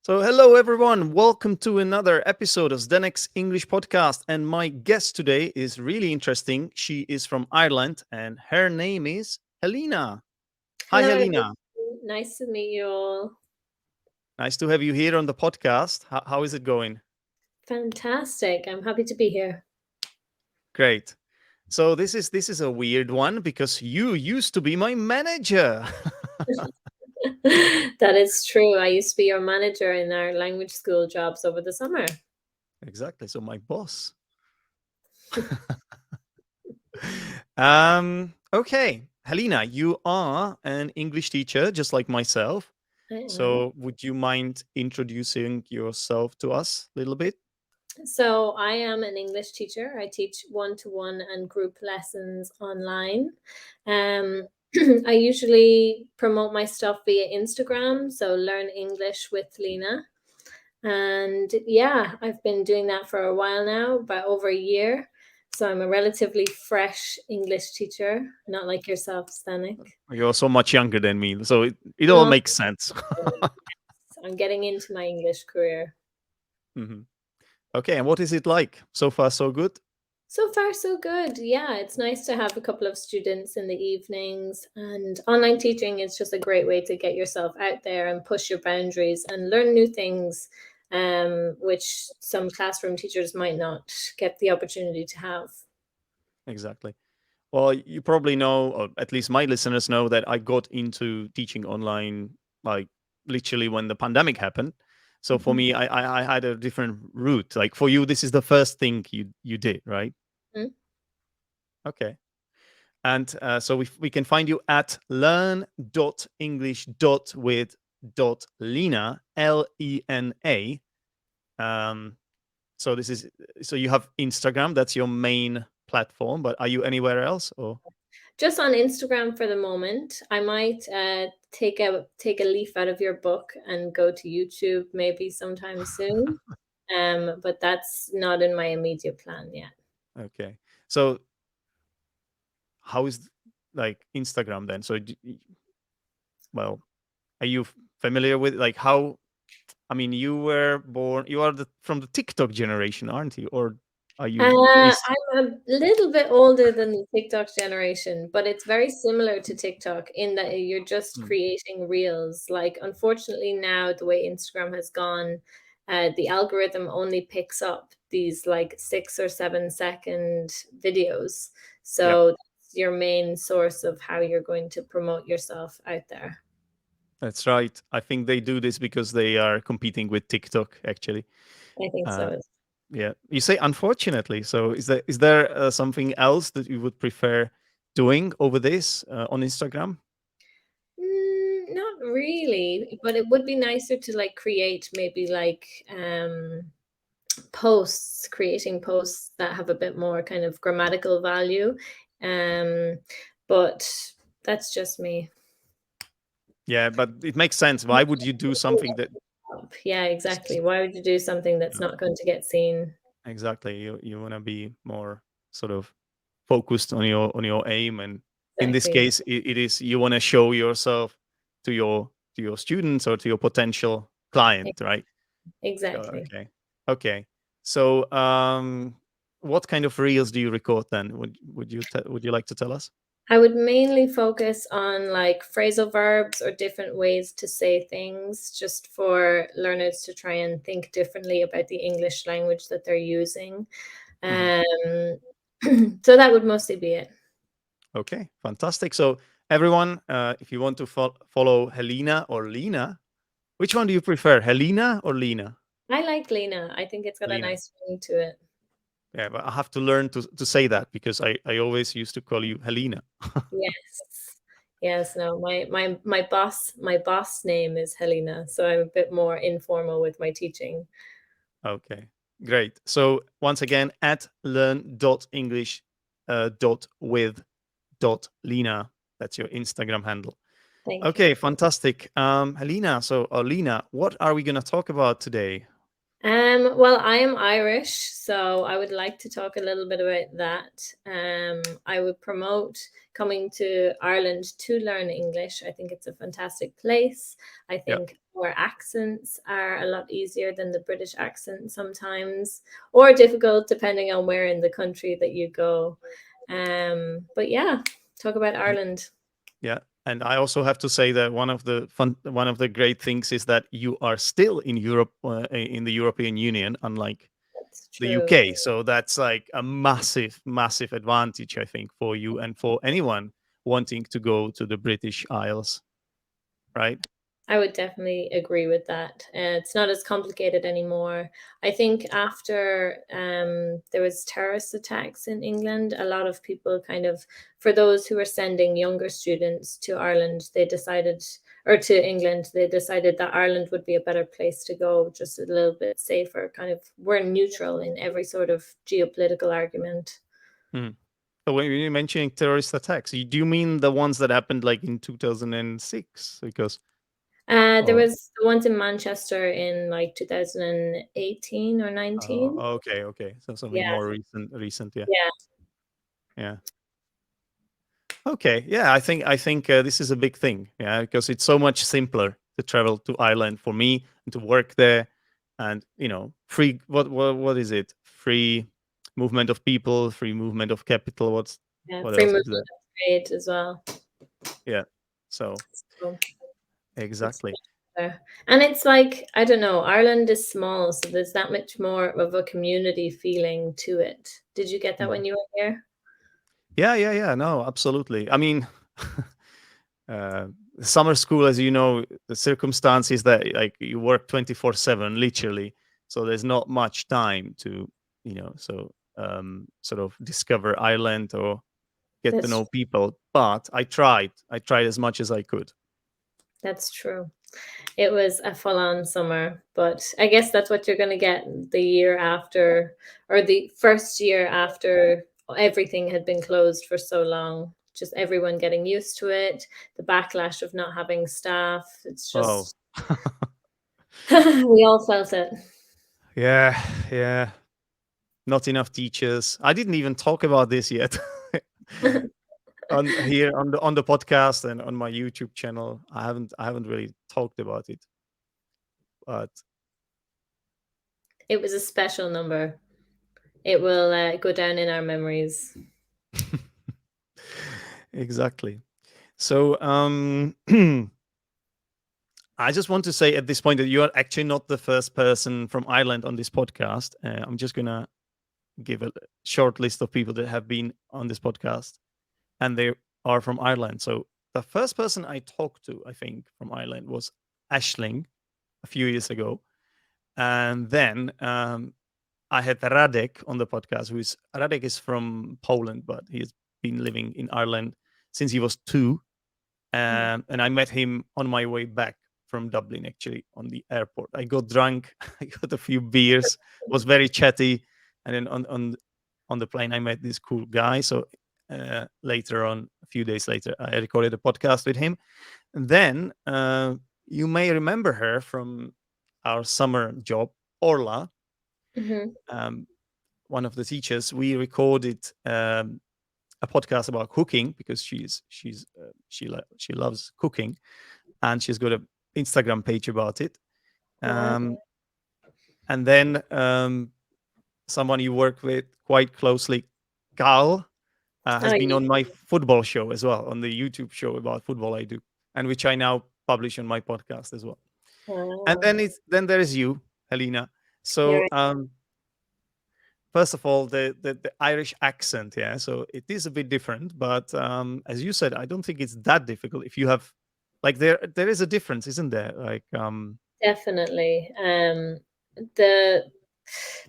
So, hello everyone. Welcome to another episode of Zdenek's English Podcast. And my guest today is really interesting. She is from Ireland and her name is Helena. Hi, Hello, everyone. Helena. Nice to meet you all. Nice to have you here on the podcast. How is it going? Fantastic. I'm happy to be here. Great. So this is a weird one because you used to be my manager. That is true. I used to be your manager in our language school jobs over the summer. Exactly. So my boss. Okay. Helena, you are an English teacher just like myself. I am. So, would you mind introducing yourself to us a little bit? So, I am an English teacher. I teach one-to-one and group lessons online. Um, I usually promote my stuff via Instagram. So, Learn English with Lena. And yeah, I've been doing that for a while now, about over a year. So I'm a relatively fresh English teacher, not like yourself, Stanik. You're so much younger than me, so it all Not makes sense. I'm getting into my English career. Mhm. Okay, and what is it like? So far, so good? So far, so good. Yeah, it's nice to have a couple of students in the evenings, and online teaching is just a great way to get yourself out there and push your boundaries and learn new things, which some classroom teachers might not get the opportunity to have. Exactly. Well, you probably know, or at least my listeners know, that I got into teaching online like literally when the pandemic happened. So for me, I had a different route. Like for you, this is the first thing you did, right? Mhm. Okay. And so we can find you at learn.english.with.lena, Lena. Um, so this is so you have Instagram, that's your main platform, but are you anywhere else or Just on Instagram for the moment. I might take a leaf out of your book and go to YouTube maybe sometime soon. But that's not in my immediate plan yet. okay. So how is like Instagram then? So well, are you familiar with like how I mean you were born you are from the TikTok generation, aren't you? Or are you is I'm a little bit older than the TikTok generation, but it's very similar to TikTok in that you're just Mm, creating reels. Like, unfortunately, now the way Instagram has gone, the algorithm only picks up these like 6 or 7 second videos. yep. So that's your main source of how you're going to promote yourself out there. That's right. I think they do this because they are competing with TikTok actually. I think Uh, so. yeah. You say unfortunately. So is there something else that you would prefer doing over this on Instagram? Not really, but it would be nicer to like create maybe like posts, creating posts that have a bit more kind of grammatical value. Um, but that's just me. Yeah, but it makes sense. Why would you do something that Yeah, exactly. Why would you do something that's no, not going to get seen? exactly you want to be more sort of focused on your aim, and in this Exactly. case it is you want to show yourself to your students or to your potential client, right? Exactly. Okay. Okay. So, what kind of reels do you record then? Would you like to tell us? I would mainly focus on like phrasal verbs or different ways to say things just for learners to try and think differently about the English language that they're using. Mhm. Um, so that would mostly be it. Okay, fantastic. So, everyone, if you want to follow Helena or Lena, which one do you prefer, Helena or Lena? I like Lena. I think it's got a Lena. nice ring to it. Yeah, but I have to learn to say that because I always used to call you Helena. Yes. Yes, no, my boss name is Helena, so I'm a bit more informal with my teaching. Okay, great. So once again, at learn.english .with.lena. That's your Instagram handle. Thank you. Okay, fantastic. Helena, so Lena, what are we going to talk about today? Well, I am Irish, so I would like to talk a little bit about that. I would promote coming to Ireland to learn English. I think it's a fantastic place. I Yeah. think our accents are a lot easier than the British accent sometimes, or difficult depending on where in the country that you go. But yeah, talk about And Ireland. yeah. And I also have to say that one of the great things is that you are still in Europe, in the European Union, unlike That's the true. UK. So that's like a massive, massive advantage, I think, for you and for anyone wanting to go to the British Isles, right? I would definitely agree with that. It's not as complicated anymore. I think after there was terrorist attacks in England, a lot of people kind of, for those who were sending younger students to Ireland, they decided, or to England, they decided that Ireland would be a better place to go, just a little bit safer. Kind of, we're neutral in every sort of geopolitical argument. Hmm. So when you're mentioning terrorist attacks, do you mean the ones that happened like in 2006? Because There oh, was the ones in Manchester in like 2018 or 19. okay, okay. So something Yeah, more recent, yeah, yeah. yeah. Okay, yeah. I think this is a big thing, yeah, because it's so much simpler to travel to Ireland for me and to work there, and free. What is it? Free movement of people, free movement of capital. Yeah, What free else movement is there? of trade as well. Yeah. So So it's exactly. better. And it's like, I don't know, Ireland is small, so there's that much more of a community feeling to it. Did you get that when Mhm. you were here? Yeah, yeah, yeah. No, absolutely. I mean, uh, summer school, as you know, the circumstance is that like you work 24/7, literally. So there's not much time to, sort of discover Ireland or get to That's know people. But I tried. I tried as much as I could. that's true. It was a full-on summer, but I guess that's what you're gonna get the year after, or the first year after everything had been closed for so long. Just everyone getting used to it, the backlash of not having staff. It's Oh, just we all felt it. yeah, yeah. Not enough teachers. I didn't even talk about this yet. On here on the podcast and on my YouTube channel. I haven't really talked about it. But It was a special number. It will go down in our memories. exactly. So I just want to say at this point that you are actually not the first person from Ireland on this podcast. I'm just gonna give a short list of people that have been on this podcast, and they are from Ireland. So the first person I talked to, I think, from Ireland was Ashling a few years ago, and then I had Radek on the podcast. Radek is from Poland, but he's been living in Ireland since he was 2. Mm. And I met him on my way back from Dublin, actually, on the airport. I got drunk, I got a few beers, was very chatty, and then on the plane, I met this cool guy. So later on, a few days later, I recorded a podcast with him. And then you may remember her from our summer job, Orla, Mhm. um, one of the teachers. We recorded a podcast about cooking because she loves cooking, and she's got an Instagram page about it. Wow. Um, and then someone you work with quite closely, Carl, Oh, has been yeah. on my football show as well, on the YouTube show about football I do, and which I now publish on my podcast as well. And Wow. then there is you, Helena. You're So right. first of all, the Irish accent, yeah. So it is a bit different, but as you said, I don't think it's that difficult. If you have, like, there is a difference, isn't there? Like, Definitely. The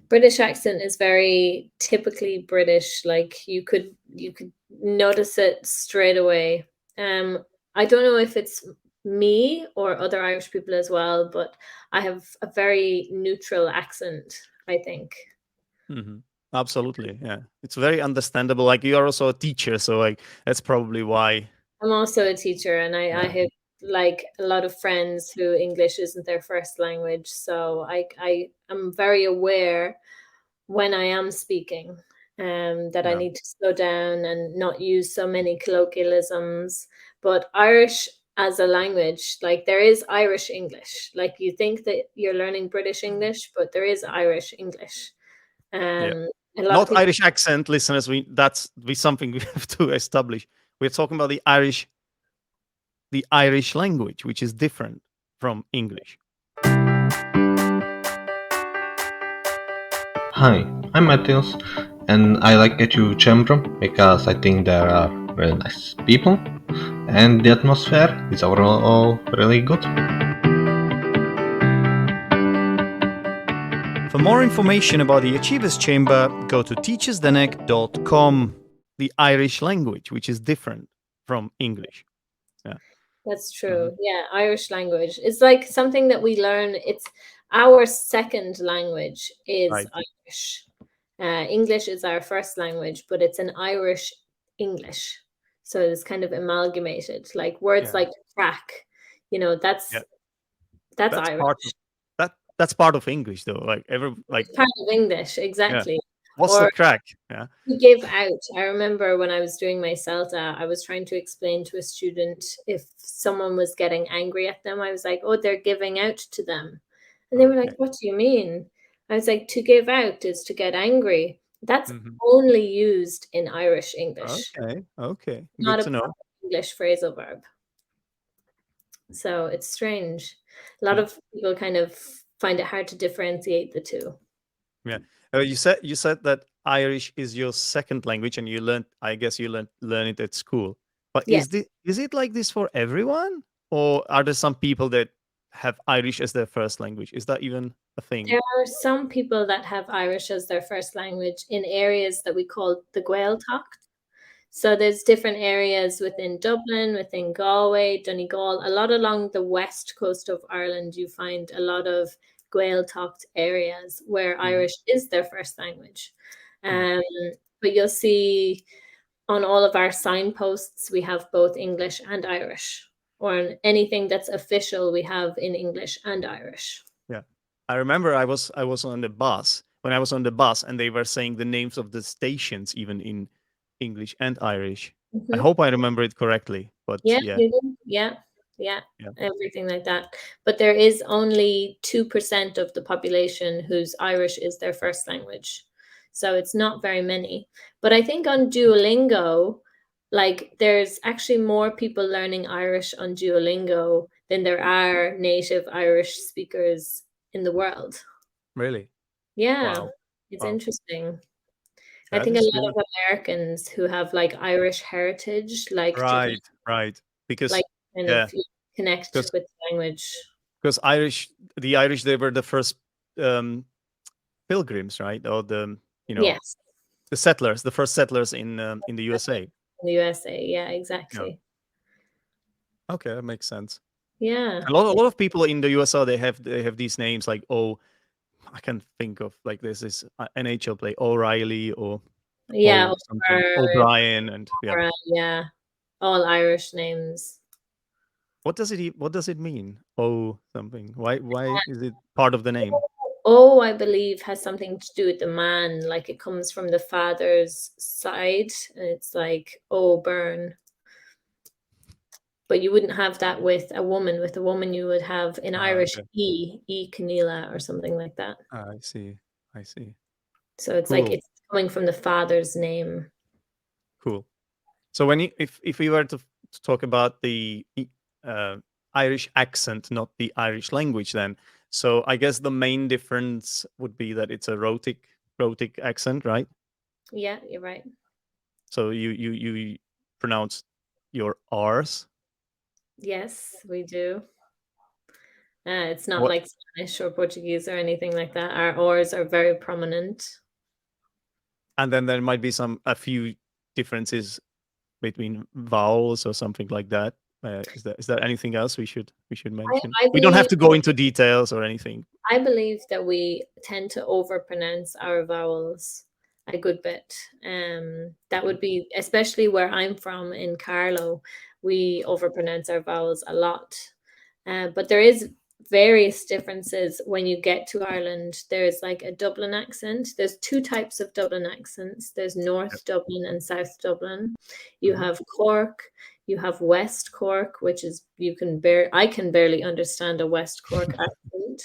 British accent is very typically British. Like you could notice it straight away. Um, I don't know if it's me or other Irish people as well, but I have a very neutral accent, I think. mhm, absolutely, yeah. It's very understandable. Like, you are also a teacher, so like that's probably why. I'm also a teacher, and I Yeah. have like a lot of friends who English isn't their first language. So I am very aware when I am speaking, that I Yeah. need to slow down and not use so many colloquialisms. But Irish as a language, like there is Irish English. Like you think that you're learning British English, but there is Irish English. Yeah. A lot of Not people. Irish accent, listeners. That's something we have to establish. We're talking about the Irish language, which is different from English. Hi, I'm Matthias, and I like ETU Chamber because I think there are really nice people, and the atmosphere is overall really good. For more information about the Achievers Chamber, go to teachersdenek.com. The Irish language, which is different from English. Yeah. That's Mhm. true. Yeah, Irish language. It's like something that we learn. It's our second language is Right. Irish. English is our first language, but it's an Irish English. So it's kind of amalgamated. Like words Yeah. like crack, you know, Yeah. that's That's part Irish. of that. That's part of English, though. Like It's part of English, yeah. exactly. What's the Or crack? Yeah. to give out. I remember when I was doing my CELTA, I was trying to explain to a student if someone was getting angry at them. I was like, oh, they're giving out to them. And they were like, Okay. what do you mean? I was like, to give out is to get angry. That's Hmm. only used in Irish English, Okay. Okay. not Good a to know. proper English phrasal verb. So it's strange. A lot Mm. of people kind of find it hard to differentiate the two. Yeah. You said that Irish is your second language, and you learned. I guess you learn it at school. But Yes. is it like this for everyone, or are there some people that have Irish as their first language? Is that even a thing? There are some people that have Irish as their first language in areas that we call the Gaeltacht. So there's different areas within Dublin, within Galway, Donegal, a lot along the west coast of Ireland. You find a lot of Gaeltacht areas where Mhm. Irish is their first language. Mm. Um, but you'll see on all of our signposts we have both English and Irish, or on anything that's official we have in English and Irish. Yeah. I remember I was on the bus when I was on the bus, and they were saying the names of the stations even in English and Irish. I Mhm. hope I remember it correctly, but Yeah, yeah. you do. Yeah, yeah, Yeah. everything like that. But there is only 2% of the population whose Irish is their first language. So it's not very many. But I think on Duolingo, like there's actually more people learning Irish on Duolingo than there are native Irish speakers in the world. Really? Yeah, Wow. it's Wow. interesting. I That think a is lot really of Americans who have like Irish heritage like to right, right. Because like kind of yeah, connect because with language. the Irish, they were the first um pilgrims, right? Or you know, Yes, the first settlers in the USA. in the USA. Yeah, Yeah. exactly. Okay, that makes sense. Yeah. A lot of people in the USA, they have these names like, oh, I can think of like there's this NHL play O'Reilly or Yeah, O something or O'Brien, and yeah. yeah, all Irish names. What does it mean? Oh, something. Why is it part of the name? Oh, I believe has something to do with the man. Like it comes from the father's side, and it's like oh burn. But you wouldn't have that with a woman. With a woman, you would have in Irish Okay. Keneela or something like that. I see. I see. So it's like Cool. it's coming from the father's name. Cool. So if we were to talk about the uh, Irish accent, not the Irish language, then so I guess the main difference would be that it's a rhotic accent, right? Yeah, you're right. So you pronounce your R's. Yes, we do. It's not What like Spanish or Portuguese or anything like that. Our R's are very prominent. and then there might be a few differences between vowels or something like that. Is there anything else we should I, mention? I We don't have believe to go into details or anything. I believe that we tend to overpronounce our vowels a good bit. That Mhm. would be especially where I'm from in Carlow. we overpronounce our vowels a lot. But there is various differences when you get to Ireland. There's like a Dublin accent. There's two types of Dublin accents. There's North Dublin and South Dublin. You Mhm. have Cork. You have West Cork, which is I can barely understand a West Cork accent.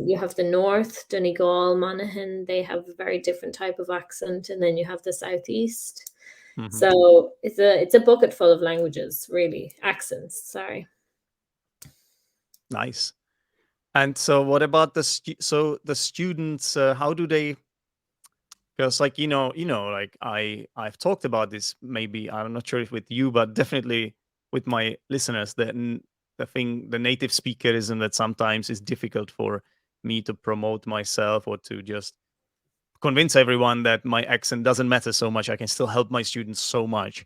You have the North, Donegal, Monaghan. They have a very different type of accent, and then you have the Southeast. Mhm. So it's a bucket full of languages, really, accents. Sorry. Nice. And so, what about the the students? How do they? Because, like, like I've talked about this. Maybe I'm not sure if with you, but definitely with my listeners. The native speakerism that sometimes is difficult for me to promote myself or to just convince everyone that my accent doesn't matter so much. I can still help my students so much.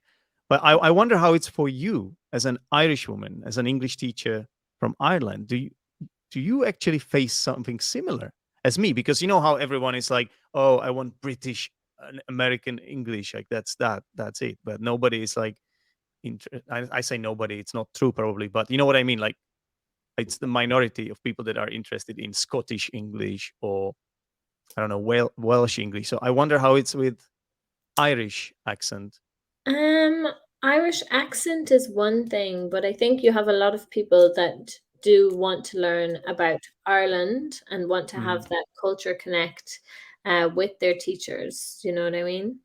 But I wonder how it's for you as an Irish woman, as an English teacher from Ireland. Do you actually face something similar as me? Because you know how everyone is like, oh, I want British American English, like that's it. But nobody is like, I say nobody, it's not true probably, but you know what I mean. Like, it's the minority of people that are interested in Scottish English or I don't know, Welsh English. So I wonder how it's with Irish accent. Um, Irish accent is one thing, but I think you have a lot of people that do want to learn about Ireland and want to Mhm. have that culture connect with their teachers. You know what I mean?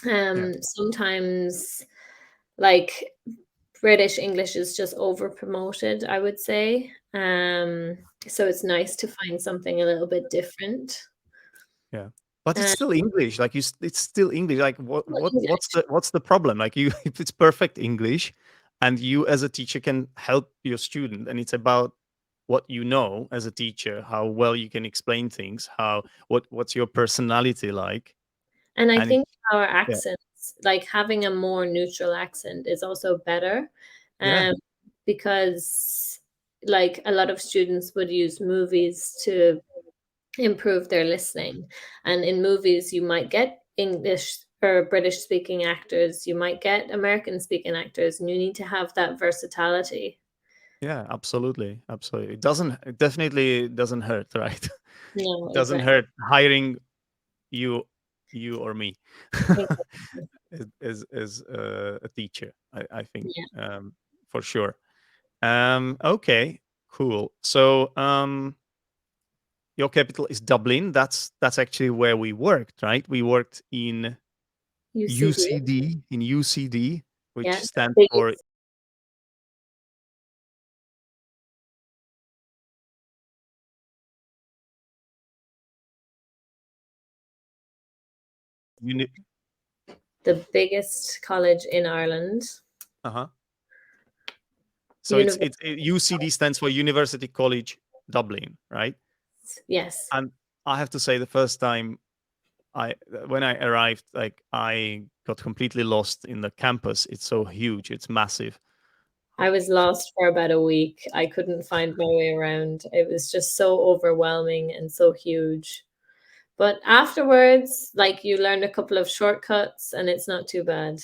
Yeah. Sometimes, like, British English is just over promoted, I would say. So it's nice to find something a little bit different. Yeah. But it's Um, still English. Like it's still English. Like what's English. the problem? Like you if it's perfect English and you as a teacher can help your student and it's about what you know as a teacher, how well you can explain things, what's your personality like. And I And it, think our yeah. accents, like having a more neutral accent, is also better, Yeah. um, because like a lot of students would use movies to improve their listening, and in movies you might get English or British speaking actors, you might get American speaking actors, and you need to have that versatility. Yeah, absolutely. Absolutely. It definitely doesn't hurt, right? No, It doesn't exactly. hurt hiring you or me Exactly. as a teacher. I think Yeah. for sure. Okay, cool. So your capital is Dublin. That's actually where we worked, right? We worked in UCD. UCD, which Yeah. stands The for uni. the biggest college in Ireland. Uh-huh. So University. UCD stands for University College Dublin, right? Yes. And I have to say, the first time I when I arrived, like I got completely lost in the campus. It's so huge. It's massive. I was lost for about a week. I couldn't find my way around. It was just so overwhelming and so huge. But afterwards, like, you learn a couple of shortcuts and it's not too bad.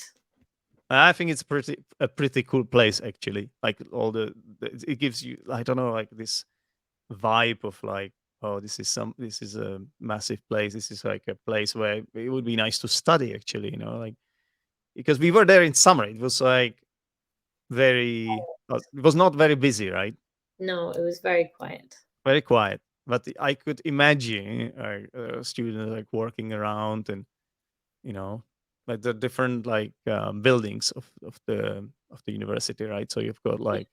I think it's a pretty cool place actually. Like it gives you, I don't know, like this vibe of like, oh, this is a massive place. This is like a place where it would be nice to study actually, like because we were there in summer. It was like it was not very busy, right? No, it was very quiet. Very quiet. But I could imagine a student like working around and you know like the different like buildings of the university, right? So you've got like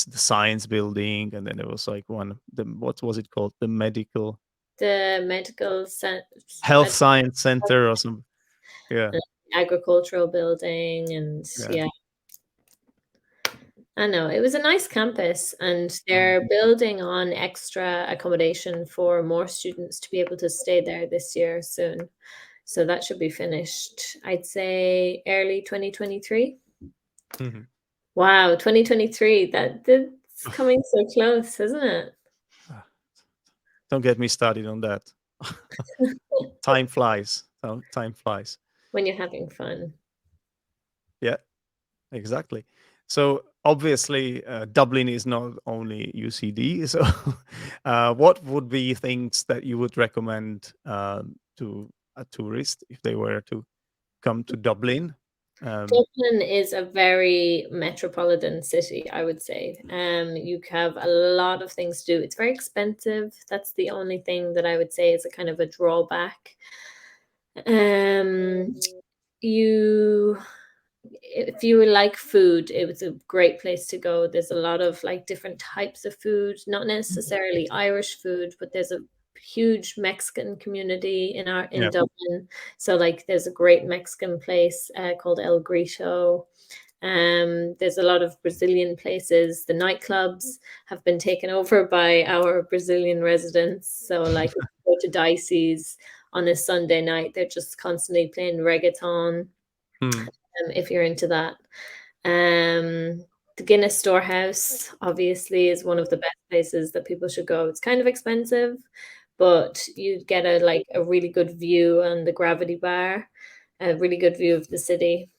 the science building, and then there was like what was it called, the medical The medical health science center or some. Yeah. agricultural building, and Yeah. yeah, I know it was a nice campus, and Mm. they're building on extra accommodation for more students to be able to stay there this year soon. So that should be finished, I'd say, early 2023. Mhm. Wow, 2023. That's coming so close, isn't it? Ah, don't get me started on that. Time flies. Time flies. When you're having fun. Yeah. Exactly. So obviously, Dublin is not only UCD. So, what would be things that you would recommend to a tourist if they were to come to Dublin? Dublin is a very metropolitan city, I would say. You have a lot of things to do. It's very expensive. That's the only thing that I would say is a kind of a drawback. Um, you if you like food, it was a great place to go. There's a lot of like different types of food, not necessarily Irish food, but there's a huge Mexican community in Yeah. Dublin. So like there's a great Mexican place called El Grito. There's a lot of Brazilian places. The nightclubs have been taken over by our Brazilian residents. So like if you go to Dicey's on a Sunday night, they're just constantly playing reggaeton Hmm. if you're into that. The Guinness Storehouse obviously is one of the best places that people should go. It's kind of expensive, but you get a really good view on the Gravity Bar, a really good view of the city.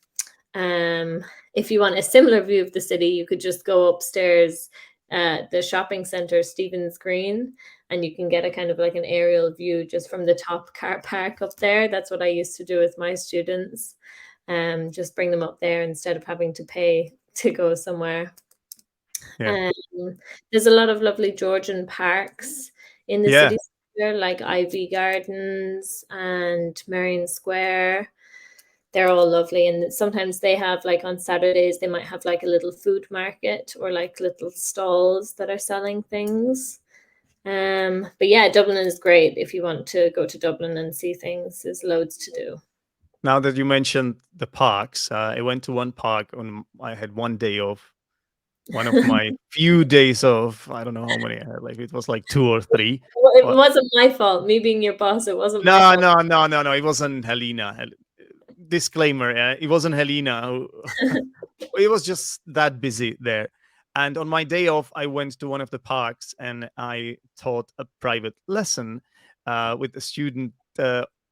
If you want a similar view of the city, you could just go upstairs the shopping center, Stephen's Green, and you can get a kind of like an aerial view just from the top car park up there. That's what I used to do with my students. Just bring them up there instead of having to pay to go somewhere. Yeah. There's a lot of lovely Georgian parks in the Yeah. city center, like Ivy Gardens and Marion Square. They're all lovely, and sometimes they have like on Saturdays they might have like a little food market or like little stalls that are selling things. But yeah, Dublin is great if you want to go to Dublin and see things. There's loads to do. Now that you mentioned the parks, I went to one park on. I had one day off. One of my few days off. I don't know how many I had. Like it was like 2 or 3. Well, it But wasn't my fault. Me being your boss, it wasn't my no, fault. no, no, no, no. It wasn't Helena. Disclaimer: it wasn't Helena. It was just that busy there. And on my day off, I went to one of the parks and I taught a private lesson with a student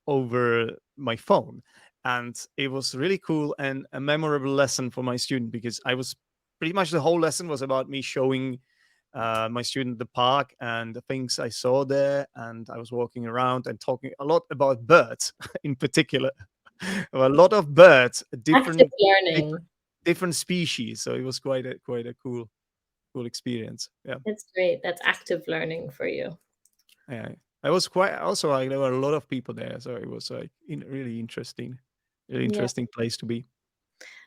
over my phone. And it was really cool and a memorable lesson for my student because I was pretty much the whole lesson was about me showing my student the park and the things I saw there. And I was walking around and talking a lot about birds in particular. A lot of birds, Active different learning. different species. So it was quite a cool experience. Yeah. It's great. That's active learning for you. Yeah. I was quite also like there were a lot of people there, so it was like really really Yeah. interesting place to be.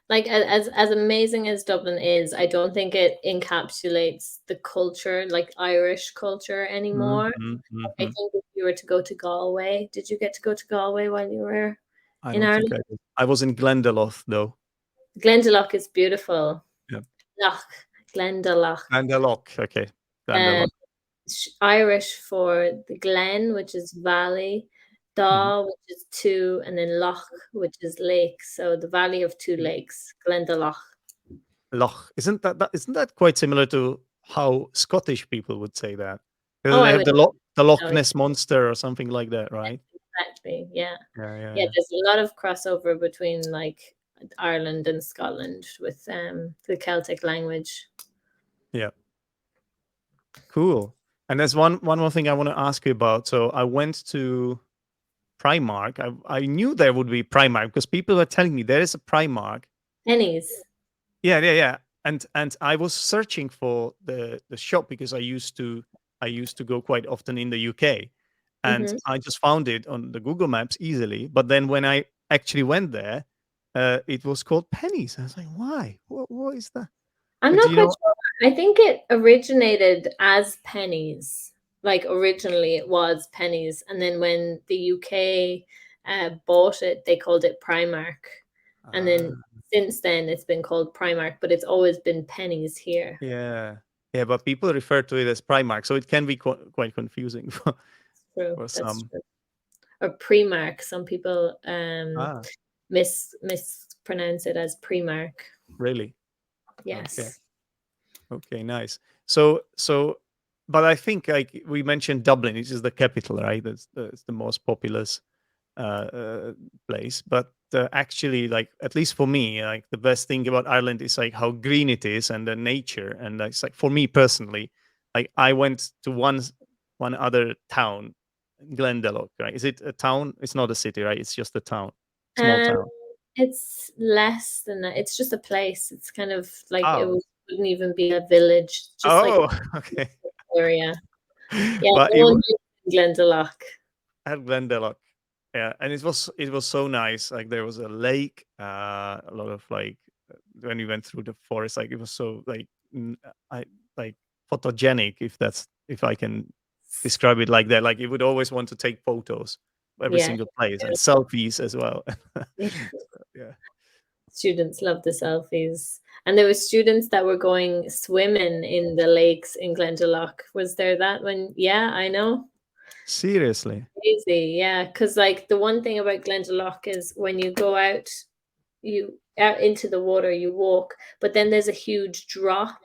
Like as amazing as Dublin is, I don't think it encapsulates the culture, like Irish culture anymore. Mhm, I mhm. think if you were to go to Galway, did you get to go to Galway while you were I in don't think Ireland? I did. I was in Glendalough though. Glendalough is beautiful. Yeah. Loch, Glendalough. Glendalough. Okay. Uh, Glendalough. Irish for the glen, which is valley, Mhm. Dá, which is two, and then Loch, which is lake. So the valley of two lakes, Glendalough. Loch. Isn't that quite similar to how Scottish people would say that? Oh, They I have would the Loch know. Ness monster or something like that, right? Exactly. Yeah. Yeah, yeah, Yeah, yeah. there's a lot of crossover between like Ireland and Scotland with the Celtic language. Yeah. Cool. And there's one more thing I want to ask you about. So I went to Primark. I knew there would be Primark because people were telling me there is a Primark. Pennies. Yeah, yeah, yeah. And I was searching for the shop because I used to go quite often in the UK, and Hmm. I just found it on the Google Maps easily. But then when I actually went there, it was called Pennies. I was like, why? What is that? I'm Do not you quite know? sure. I think it originated as pennies. Like originally it was pennies, and then when the UK bought it, they called it Primark, and Ah, then since then it's been called Primark, but it's always been pennies here. yeah, yeah. But people refer to it as Primark, so it can be quite confusing True, for that's some. true. Or Primark. Some people Ah, mispronounce it as Primark. really? Okay. Yes. Okay, nice. So, but I think like we mentioned Dublin, which is the capital, right? That's the most populous uh, uh, place. But actually, like, at least for me, like the best thing about Ireland is like how green it is and the nature, and it's like for me personally, like I went to one other town, Glendalough, right? Is it a town? It's not a city, right? It's just a town, small Um, town. it's less than that. It's just a place. It's kind of like Oh, wouldn't even be a village, just like oh, okay. area. Yeah, But no one lives in Glendalough. at Glendalough, yeah, and it was so nice. Like there was a lake, a lot of like when we went through the forest, like it was so like I like photogenic, if I can describe it like that. Like you would always want to take photos of every Yeah. single place and selfies as well. Yeah. Yeah. Students love the selfies. And there were students that were going swimming in the lakes in Glendalough. Was there that one? Yeah, I know. Seriously. Crazy. Yeah. Because like the one thing about Glendalough is when you go out, you out into the water, you walk, but then there's a huge drop.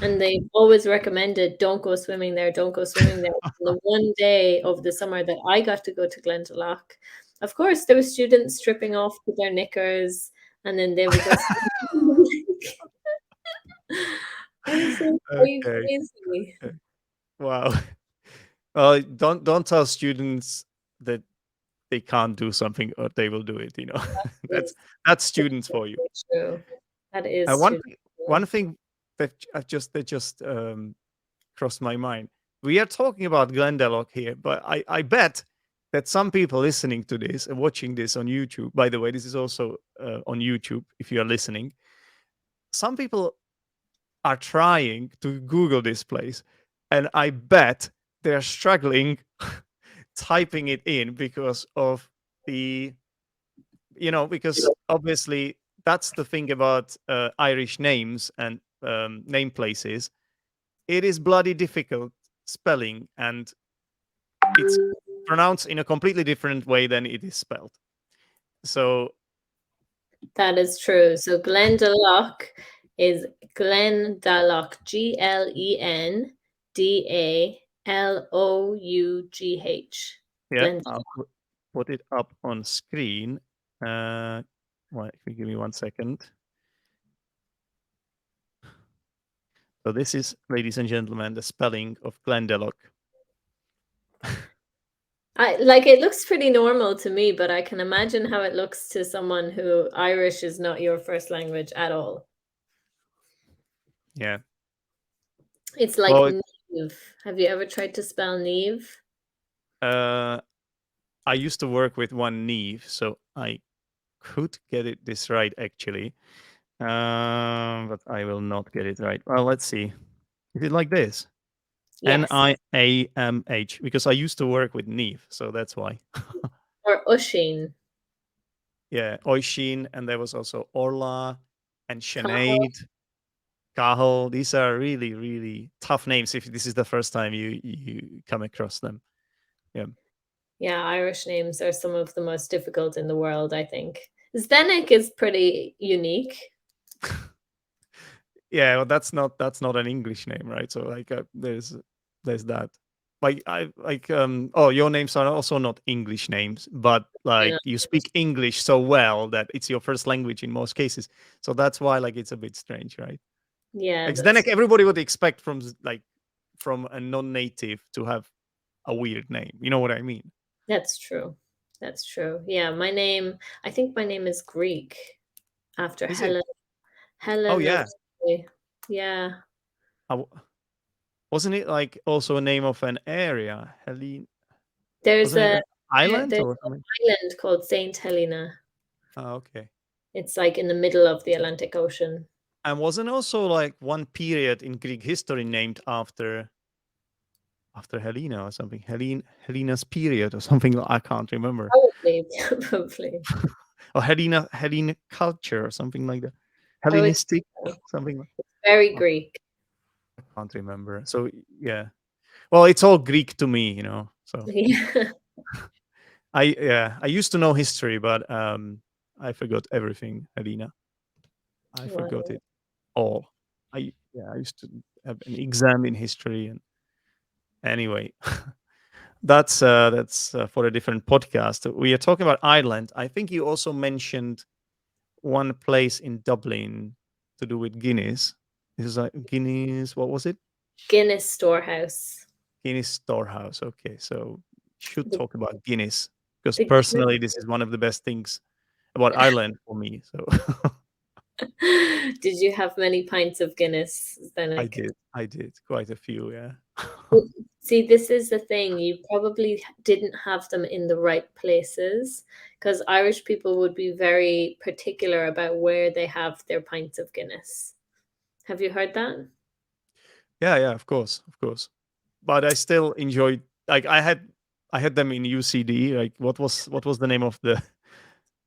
And they always recommended don't go swimming there, don't go swimming there. And the one day of the summer that I got to go to Glendalough, of course, there were students stripping off with their knickers, and then they would go swimming. I was like, are you Okay. crazy? Wow. Well, don't tell students that they can't do something or they will do it. That's It's that's students for you. true. That Uh, is one true. thing, one thing that just crossed my mind. We are talking about Glendalough here, but I bet that some people listening to this and watching this on YouTube. By the way, this is also on YouTube if you are listening. Some people are trying to Google this place, and I bet they're struggling typing it in because of the because obviously that's the thing about Irish names and name places. It is bloody difficult spelling, and it's pronounced in a completely different way than it is spelled. So That is true. So Glendalough is Glendalough, Glendaloughh. yeah, Glendalough. I'll put it up on screen. Well, if you give me 1 second. So this is, ladies and gentlemen, the spelling of Glendalough. I like it looks pretty normal to me, but I can imagine how it looks to someone who Irish is not your first language at all. Yeah. It's like Well, Neve. Have you ever tried to spell Neve? uh, I used to work with one Neve, so I could get this right actually. But I will not get it right. Well, let's see. Is it like this? Yes. Niamh, because I used to work with Neve, so that's why. Or Usheen. Yeah, Oishin, and there was also Orla and Cahill. Sinead, Cahill. These are really, really tough names if this is the first time you come across them. Yeah. Yeah, Irish names are some of the most difficult in the world, I think. Zdenek is pretty unique. Yeah, well, that's not an English name, right? So like there's that. Like I like oh, your names are also not English names, but You know? like you speak English so well that it's your first language in most cases. So that's why like it's a bit strange, right? Yeah, Like then that's like everybody would expect from a non-native to have a weird name. You know what I mean? that's true. That's true. Yeah, I think my name is Greek after Is it? Oh Helena. yeah. Yeah. I wasn't it like also a name of an area? Helene There's wasn't it a an island there's or an something? island called Saint Helena. Oh, okay. It's like in the middle of the Atlantic Ocean. And wasn't also like one period in Greek history named after Helena or something? Helena's period or something. I can't remember. Probably, probably. Or Helena culture or something like that. I would Hellenistic something. very Oh, Greek. I can't remember. So yeah. Well, it's all Greek to me. So Yeah. I used to know history, but I forgot everything, Helena. I forgot Wow. it all. I used to have an exam in history, and anyway. That's for a different podcast. We are talking about Ireland. I think you also mentioned one place in Dublin to do with Guinness. This is like Guinness. What was it? Guinness Storehouse. Guinness Storehouse. Okay, so should The, talk about Guinness because the Guinness. personally, this is one of the best things about Ireland for me. So Did you have many pints of Guinness, Zdenek? I did quite a few. Yeah. See, this is the thing. You probably didn't have them in the right places because Irish people would be very particular about where they have their pints of Guinness. Have you heard that? Yeah, of course, of course. But I still enjoyed. Like I had them in UCD. Like what was the name of the?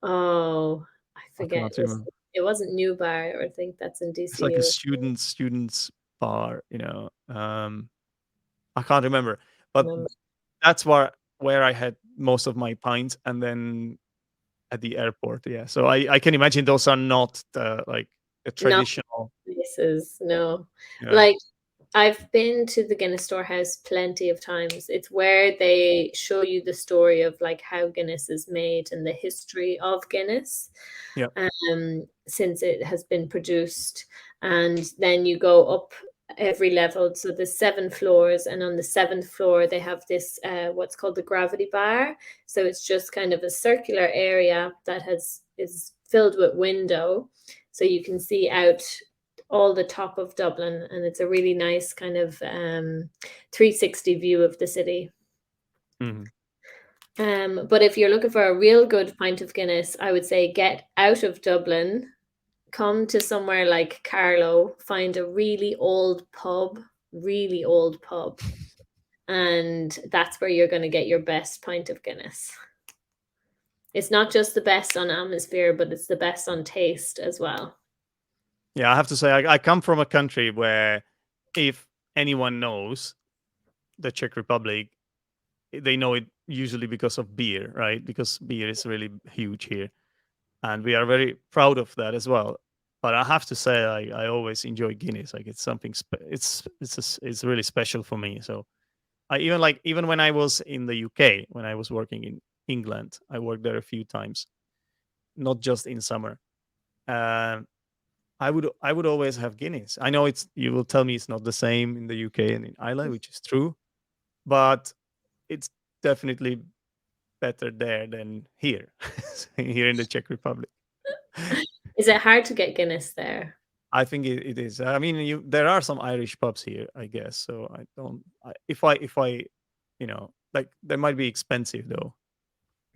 Oh, I I forget. can't remember. It wasn't New Bar, I think that's in It's like a DCU. students bar. I can't remember, but Remember? that's where I had most of my pints, and then at the airport. Yeah, so I can imagine those are not like a Not traditional. places, no. Yeah, Like I've been to the Guinness Storehouse plenty of times. It's where they show you the story of like how Guinness is made and the history of Guinness, yeah, since it has been produced. And then you go up every level. So there's 7 floors, and on the 7th floor they have this what's called the gravity bar. So it's just kind of a circular area that is filled with window, so you can see out all the top of Dublin, and it's a really nice kind of 360 view of the city. hmm But if you're looking for a real good pint of Guinness, I would say get out of Dublin, come to somewhere like Carlow, find a really old pub, and that's where you're going to get your best pint of Guinness. It's not just the best on atmosphere, but it's the best on taste as well. yeah. I have to say, I come from a country where if anyone knows the Czech Republic, they know it usually because of beer, right? Because beer is really huge here, and we are very proud of that as well. But I have to say, I always enjoy Guinness. Like it's something. It's really special for me. So I even when I was in the UK, when I was working in England, I worked there a few times, not just in summer. Um, I would always have Guinness. I know it's you will tell me it's not the same in the UK and in Ireland, which is true, but it's definitely better there than here, here in the Czech Republic. Is it hard to get Guinness there? I think it is. I mean, there are some Irish pubs here, I guess. So I don't. If I, like they might be expensive though.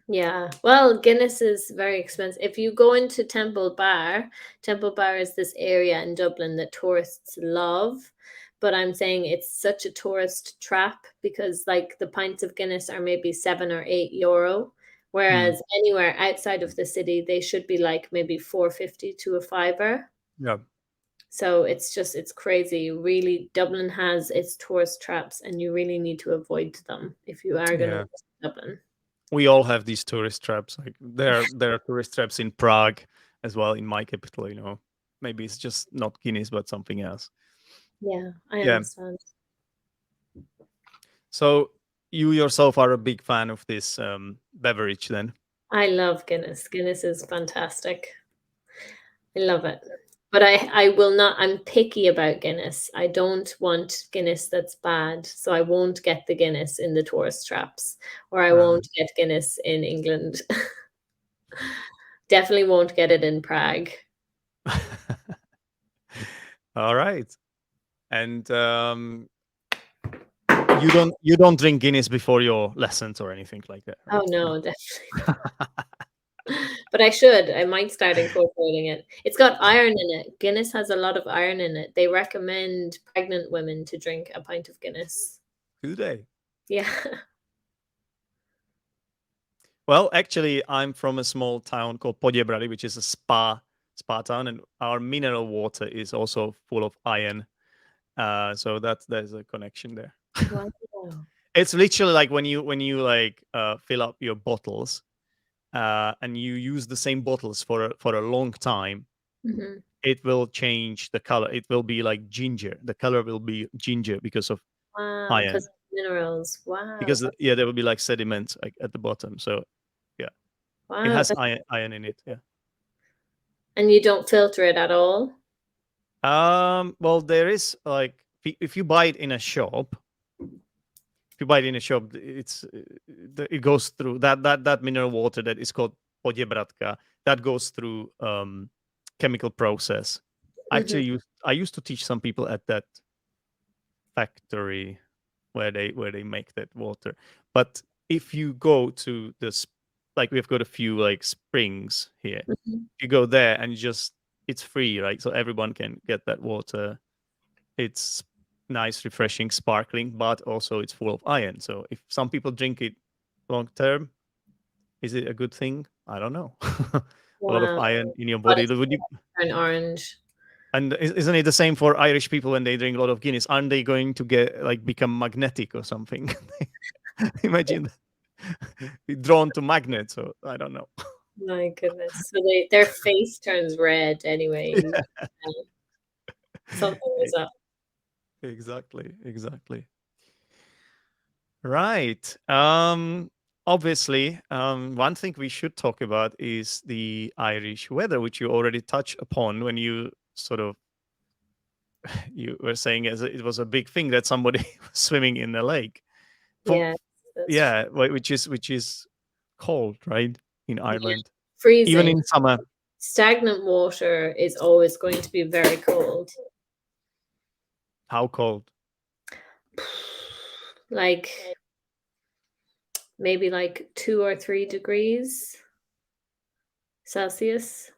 Yeah. Well, Guinness is very expensive. If you go into Temple Bar is this area in Dublin that tourists love. But I'm saying it's such a tourist trap because like the pints of Guinness are maybe €7 or €8. Hmm. Whereas anywhere outside of the city, they should be like maybe 4.50 to a fiver. Yeah. So it's crazy. Really, Dublin has its tourist traps, and you really need to avoid them if you are going to Yeah. visit Dublin. We all have these tourist traps. Like there are tourist traps in Prague as well, in my capital. Maybe it's just not Guinness, but something else. Yeah, I Yeah. understand. So you yourself are a big fan of this beverage, then? I love Guinness. Guinness is fantastic. I love it. But I will not, I'm picky about Guinness. I don't want Guinness that's bad. So I won't get the Guinness in the tourist traps, or I won't get Guinness in England. Definitely won't get it in Prague. All right. And you don't drink Guinness before your lessons or anything like that, Oh right? no, definitely. But I should. I might start incorporating it. It's got iron in it. Guinness has a lot of iron in it. They recommend pregnant women to drink a pint of Guinness. Do they? Yeah. Well, actually, I'm from a small town called Poděbrady, which is a spa town, and our mineral water is also full of iron. So there's a connection there. Wow. It's literally like when you like fill up your bottles, and you use the same bottles for a long time. Hmm. It will change the color. It will be like ginger. The color will be ginger because of Wow, iron. because Minerals. Wow. because there will be like sediments like at the bottom. So yeah, Wow. it has iron in it. Yeah. And you don't filter it at all? Well, there is like if you buy it in a shop, it goes through that mineral water that is called Poděbratka, that goes through chemical process. Actually, I used to teach some people at that factory where they make that water. But if you go to like we've got a few like springs here, you go there and it's free, right? So everyone can get that water. It's nice, refreshing, sparkling, but also it's full of iron. So if some people drink it long term, is it a good thing? I don't know. A lot of iron in your body. Would you? An orange. And isn't it the same for Irish people when they drink a lot of Guinness? Aren't they going to become magnetic or something? Imagine be drawn to magnets. So I don't know. My goodness. So their face turns red anyway. Something is up. Exactly. Right. Obviously, one thing we should talk about is the Irish weather, which you already touched upon when you sort of you were saying it was a big thing that somebody was swimming in the lake. Yeah, which is cold, right? In Ireland. Freezing. Even in summer. Stagnant water is always going to be very cold. How cold? Like maybe like 2 or 3 degrees Celsius.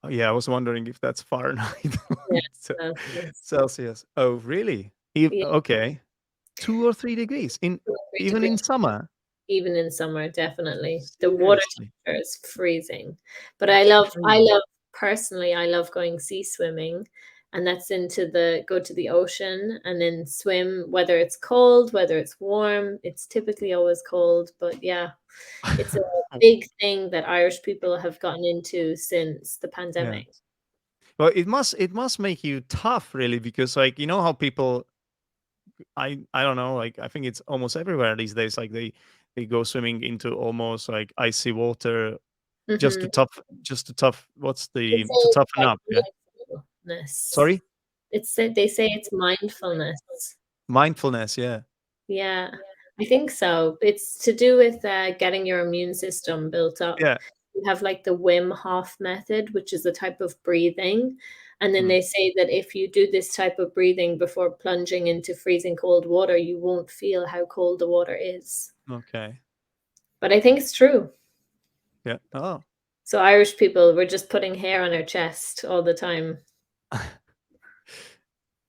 Oh, yeah, I was wondering if that's Fahrenheit. Yeah, Celsius. Oh, really? Okay. 2 or 3 degrees even in summer. Even in summer, definitely. Seriously? The water temperature is freezing. But I love personally, I love going sea swimming, and that's go to the ocean and then swim, whether it's cold, whether it's warm. It's typically always cold, but yeah, it's a big thing that Irish people have gotten into since the pandemic. Yeah. Well, it must make you tough, really, because like how people, I don't know, like I think it's almost everywhere these days. Like they go swimming into almost like icy water just to toughen up. Yeah. Sorry? They say it's mindfulness. Mindfulness, yeah. Yeah, I think so. It's to do with getting your immune system built up. Yeah. You have like the Wim Hof method, which is a type of breathing. And then they say that if you do this type of breathing before plunging into freezing cold water, you won't feel how cold the water is. Okay. But I think it's true. Yeah. Oh. So Irish people, we're just putting hair on our chest all the time.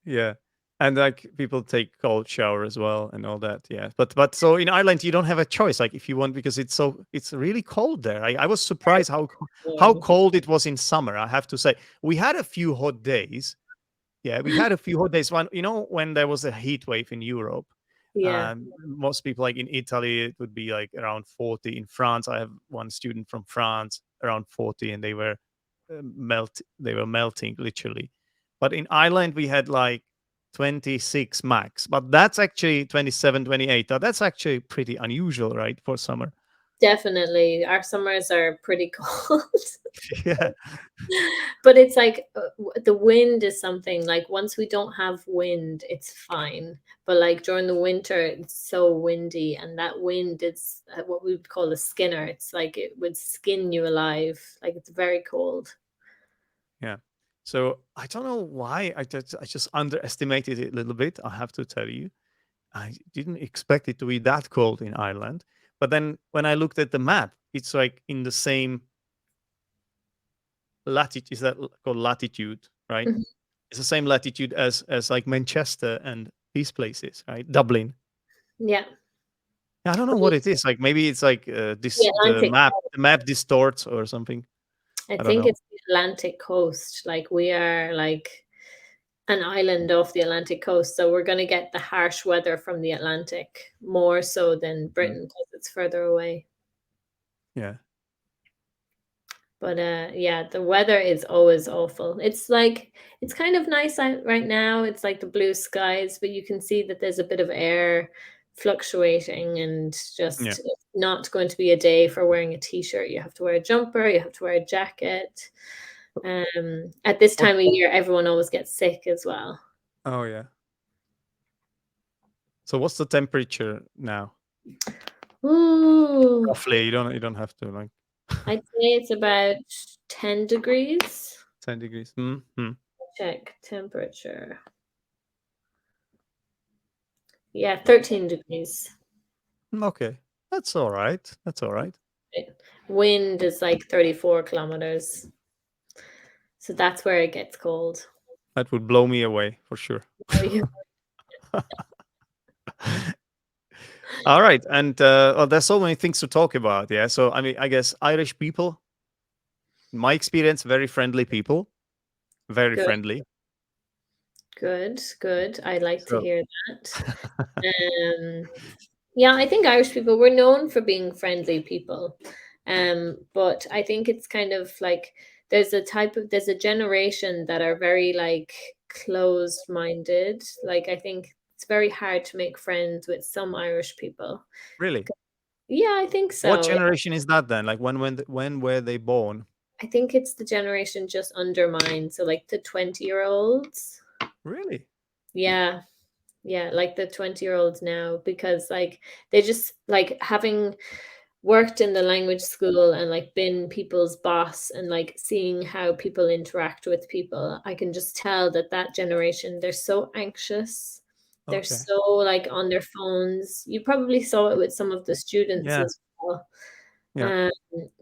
Yeah. And like people take cold shower as well and all that. Yeah. But so in Ireland you don't have a choice, like if you want, because it's really cold there. I was surprised how cold it was in summer, I have to say. We had a few hot days. Yeah, we had a few hot days when there was a heat wave in Europe. Yeah. Most people, like in Italy, it would be like around 40. In France, I have one student from France, around 40, and they were melting literally. But in Ireland, we had like 26 max, but that's actually 27, 28. That's actually pretty unusual, right, for summer? Definitely. Our summers are pretty cold. Yeah. But it's like the wind is something, like once we don't have wind, it's fine. But like during the winter, it's so windy, and that wind is what we would call a skinner. It's like it would skin you alive. Like it's very cold. Yeah. So I don't know why I just underestimated it a little bit. I have to tell you, I didn't expect it to be that cold in Ireland. But then when I looked at the map, it's like in the same latitude. Is that called latitude, right? Mm-hmm. It's the same latitude as like Manchester and these places, right? Dublin. Yeah. I don't know what it is. Like maybe it's like the map distorts or something. I think it's the Atlantic coast. Like we are like an island off the Atlantic coast, so we're going to get the harsh weather from the Atlantic more so than Britain because it's further away. Yeah. But yeah, the weather is always awful. It's like, it's kind of nice right now. It's like the blue skies, but you can see that there's a bit of air fluctuating and just Yeah. it's not going to be a day for wearing a t-shirt. You have to wear a jumper, you have to wear a jacket. At this time of year, everyone always gets sick as well. Oh yeah. So what's the temperature now? Ooh, Roughly, you don't have to like I'd say it's about 10 degrees. 10 degrees. Mm-hmm. Check temperature. Yeah, 13 degrees. Okay, that's all right. That's all right. Wind is like 34 kilometers. So that's where it gets cold. That would blow me away for sure. All right, and well, there's so many things to talk about. Yeah, so I mean, I guess Irish people, in my experience, very friendly people, very Good. friendly. Good. I like to So- hear that. Yeah, I think Irish people, we're known for being friendly people. But I think it's kind of like there's a generation that are very like closed-minded. Like I think it's very hard to make friends with some Irish people. Really, Yeah, I think so. what generation is that then? Like when were they born? I think it's the generation just under mine. So like the 20-year-olds. Really? Yeah. Yeah, like the 20-year-olds now, because like they just like having worked in the language school and like been people's boss and like seeing how people interact with people, I can just tell that generation, they're so anxious. They're Okay. so like on their phones. You probably saw it with some of the students Yeah. as well. Yeah.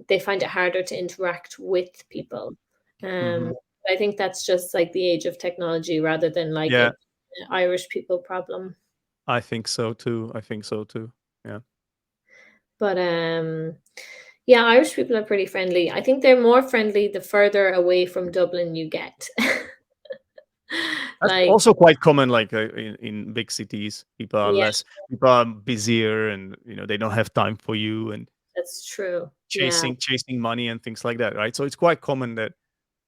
They find it harder to interact with people. Mhm. I think that's just like the age of technology rather than like Yeah. an Irish people problem. I think so too. Yeah. But yeah, Irish people are pretty friendly. I think they're more friendly the further away from Dublin you get. That's Like, also quite common, like in big cities. People yeah, are busier, and they don't have time for you, and that's true. Yeah. chasing money and things like that, right? So it's quite common that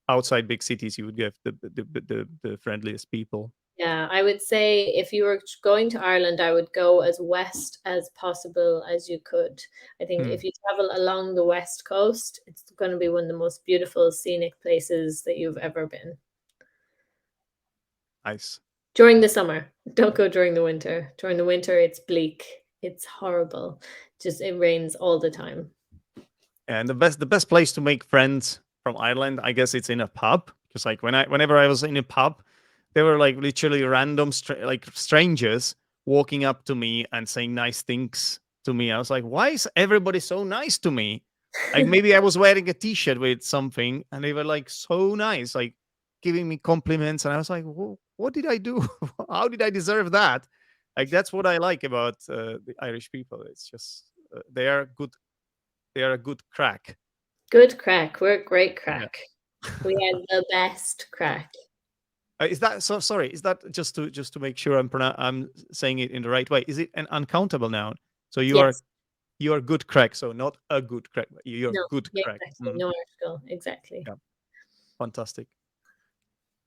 outside big cities you would get the friendliest people. Yeah, I would say if you were going to Ireland, I would go as west as possible as you could. I think if you travel along the west coast, it's going to be one of the most beautiful scenic places that you've ever been. Nice. During the summer, don't go during the winter. During the winter, it's bleak. It's horrible. Just it rains all the time. And the best place to make friends from Ireland, I guess, it's in a pub. Because like whenever I was in a pub, they were like literally random strangers walking up to me and saying nice things to me. I was like, why is everybody so nice to me? Like maybe I was wearing a t-shirt with something and they were like so nice, like giving me compliments. And I was like, what did I do? How did I deserve that? Like that's what I like about the Irish people. It's just they are good. They are a good crack. Good crack. We're a great crack. We are the best crack. Is that so? Sorry, is that just to make sure I'm saying it in the right way? Is it an uncountable noun? So Yes. you are good crack. So not a good crack. But you're No, good yeah, crack. exactly. No article. Exactly. Yeah. Fantastic.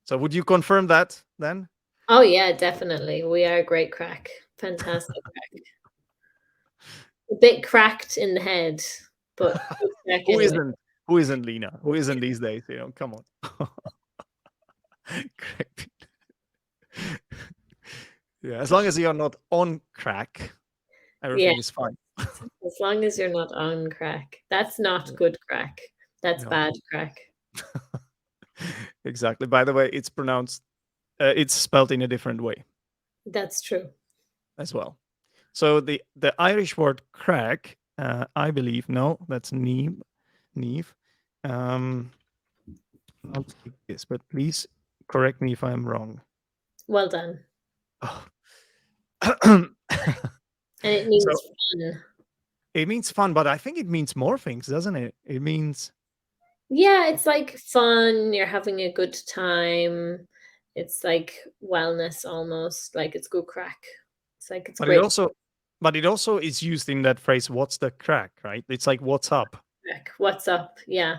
So would you confirm that then? Oh yeah, definitely. We are a great crack. Fantastic crack. A bit cracked in the head, but good crack Who anyway. isn't? Who isn't, Lena? Who isn't these days? Come on. Crack. Yeah, as long as you're not on crack, everything is fine. As long as you're not on crack. That's not good crack. That's No. bad crack. Exactly. By the way, it's pronounced, it's spelled in a different way That's true. as well. So the Irish word crack, I believe, no, that's neve. I'll take this, but please correct me if I'm wrong. Well done. Oh. And it means fun. It means fun, but I think it means more things, doesn't it? It means Yeah, it's like fun. You're having a good time. It's like wellness almost. Like it's good crack. It's like it's but great. it also is used in that phrase, what's the crack, right? It's like, what's up? Crack. What's up? Yeah.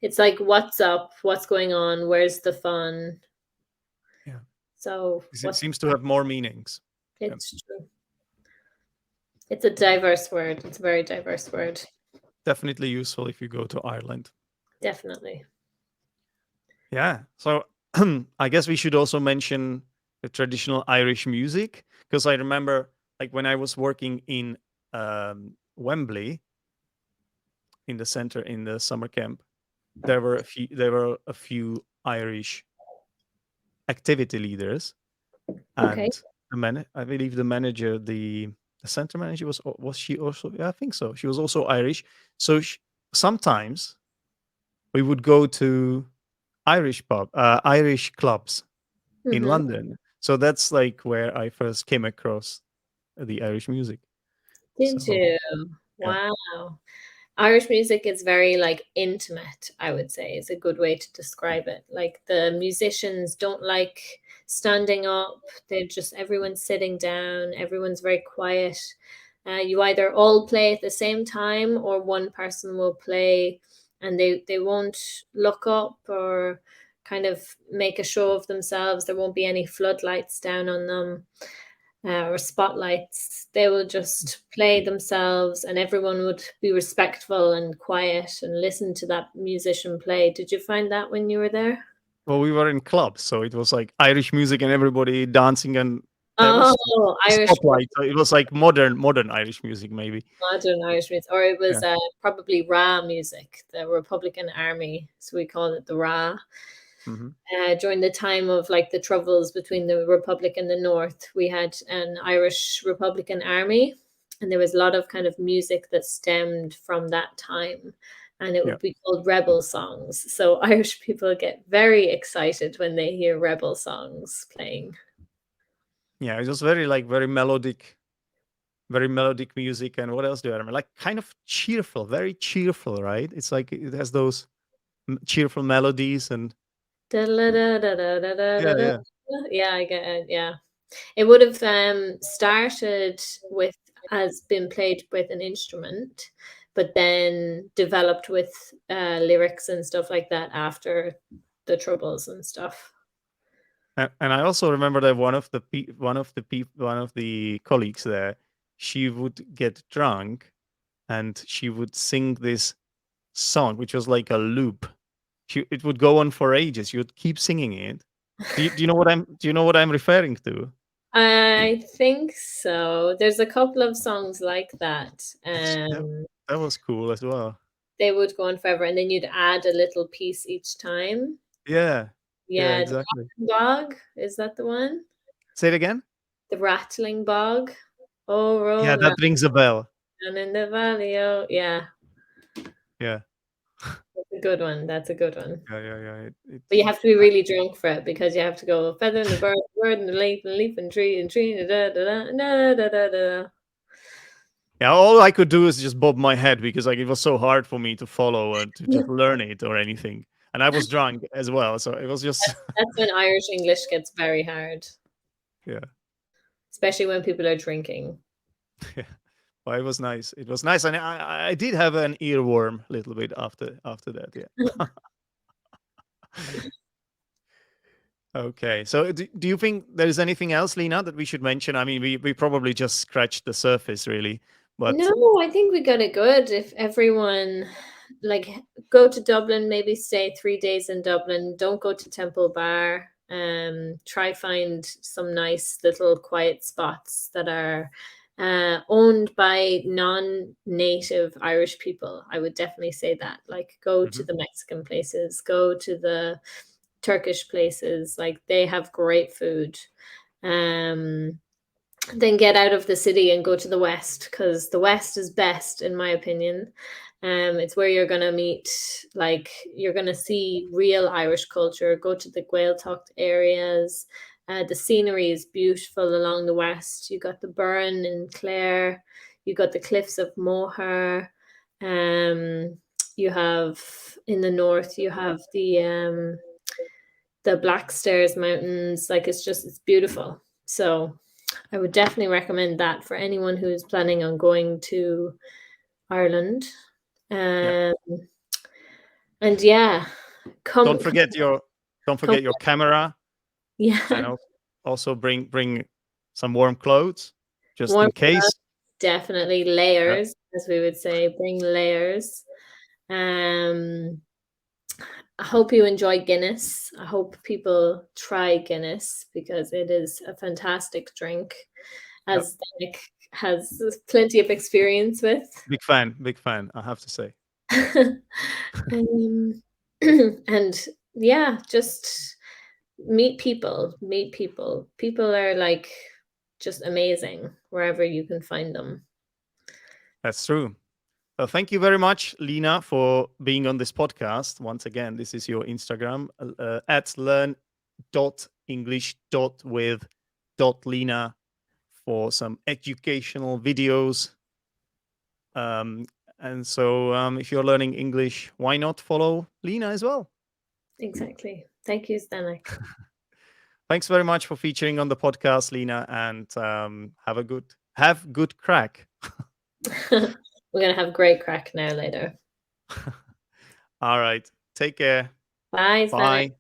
It's like what's up? What's going on? Where's the fun? Yeah. So It seems to have more meanings. it's true. It's a diverse word. It's a very diverse word. Definitely useful if you go to Ireland. Definitely. Yeah. So I guess we should also mention the traditional Irish music, because I remember, like, when I was working in Wembley in the center in the summer camp, there were a few Irish activity leaders, Okay. and I believe the manager, the center manager, was she also? Yeah, I think so. She was also Irish. So sometimes we would go to Irish clubs in Mm-hmm. London. So that's like where I first came across the Irish music. Did So you? yeah, Wow. Irish music is very like intimate, I would say, is a good way to describe it. Like the musicians don't like standing up. They're just everyone's sitting down, everyone's very quiet. You either all play at the same time or one person will play and they won't look up or kind of make a show of themselves. There won't be any floodlights down on them or spotlights. They will just play themselves and everyone would be respectful and quiet and listen to that musician play. Did you find that when you were there? well, we were in clubs, so it was like Irish music and everybody dancing, and there was Oh, a Irish spotlight. So it was like modern Irish music, maybe. modern Irish music, or it Yeah. was probably Ra music, the Republican Army. So we call it the Ra. Hmm. During the time of like the troubles between the Republic and the North, we had an Irish Republican Army, and there was a lot of kind of music that stemmed from that time, and it Yeah. would be called rebel songs. So Irish people get very excited when they hear rebel songs playing. Yeah. It was very melodic music. And what else do I remember? Like kind of cheerful, very cheerful, right? It's like it has those cheerful melodies and yeah, Da-da-da-da-da-da-da-da. yeah. Yeah, I get it. Yeah. It would have started with as been played with an instrument, but then developed with lyrics and stuff like that after the troubles and stuff. And I also remember that one of the colleagues there, she would get drunk and she would sing this song, which was like a loop. It would go on for ages. You would keep singing it. Do you know what I'm referring to? I think so. There's a couple of songs like that. That, that was cool as well. They would go on forever, and then you'd add a little piece each time. Yeah, yeah, Yeah, the exactly. Rattling Bog, is that the one? Say it again. The Rattling Bog. Oh, Yeah, roll that rings a bell. down in the valley. Oh, yeah, Yeah, that's a good one. That's a good one. yeah. But you have to be really drunk for it because you have to go feather in the bird in the leaf and tree and tree da da da da da da da. Yeah, all I could do is just bob my head because like it was so hard for me to follow and to just learn it or anything. And I was drunk as well, so it was just That's when Irish English gets very hard, yeah. especially when people are drinking. Yeah. Well, it was nice. It was nice, and I did have an earworm a little bit after that. Yeah. Okay. So, do you think there is anything else, Lena, that we should mention? I mean, we probably just scratched the surface, really. But No, I think we got it good. If everyone like go to Dublin, maybe stay 3 days in Dublin. Don't go to Temple Bar. Try find some nice little quiet spots that are owned by non-native Irish people. I would definitely say that. Like go to Mhm. the Mexican places, go to the Turkish places. Like they have great food. Um, then get out of the city and go to the west because the west is best in my opinion. It's where you're gonna meet, like you're gonna see real Irish culture. Go to the Gaeltacht areas. The scenery is beautiful along the west. You got the Burren in Clare. You got the cliffs of Moher. You have in the north. You have the Black Stairs Mountains. Like it's beautiful. So I would definitely recommend that for anyone who's planning on going to Ireland. Yeah. Um, and yeah, Don't come, forget your come, camera, and yeah, also bring some warm clothes just warm in case. definitely layers, as we would say, bring layers. I hope you enjoy Guinness. I hope people try Guinness because it is a fantastic drink, as Zdenek has plenty of experience with. Big fan, I have to say. And yeah, just meet people. People are like just amazing wherever you can find them. That's true. Well, thank you very much, Lena, for being on this podcast. Once again, this is your Instagram at learn.english.with.lena for some educational videos. And so if you're learning English, why not follow Lena as well? Exactly. Thank you, Zdenek. Thanks very much for featuring on the podcast, Lena, and have good crack. We're going to have great crack now later. All right. Take care. Bye, Zdenek. Bye.